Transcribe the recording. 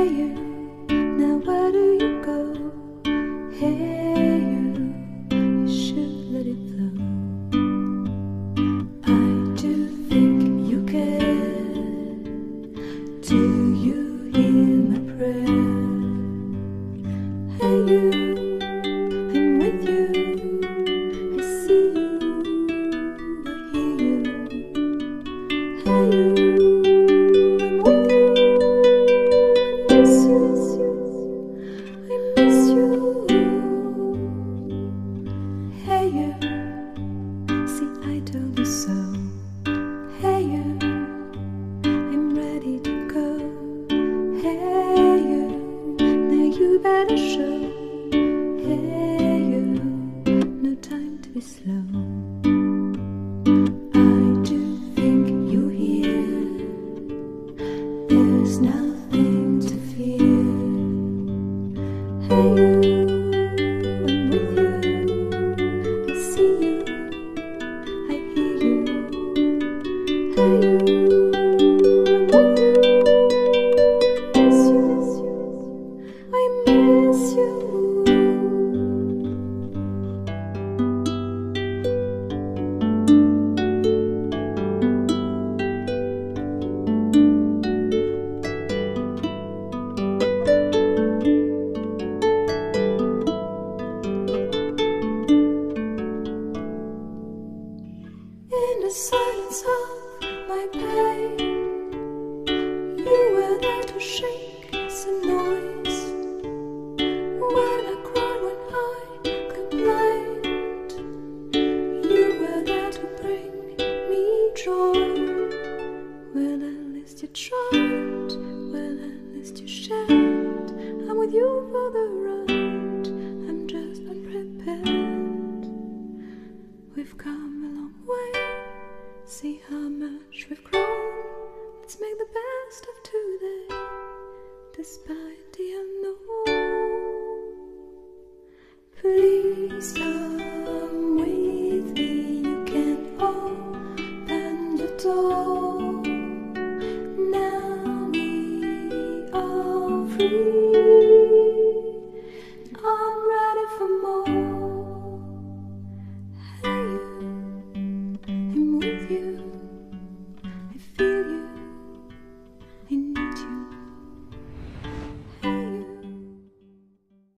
Hey you, now where do you go? Hey you, you should let it flow. I do think you care. Do you hear my prayer? Hey you, I'm with you. I see you, I hear you. Hey you, I'm with you. I miss you, I miss you. Hey you, see I told you so. Hey you, I'm ready to go. Hey you, now you better show. Hey you, no time to be slow. I do think you hear. There's nothing to fear. Hey you, I'm with you. I see you, I hear you. Hey you, I'm with you. I miss you. In the silence of my pain, you were there to shake some noise. When I cried, when I complained, you were there to bring me joy. Well, at least you tried, well, at least you shared. I'm with you for the ride, I'm just unprepared. We've come a long way, see how much we've grown. Let's make the best of today, despite the unknown. Please come.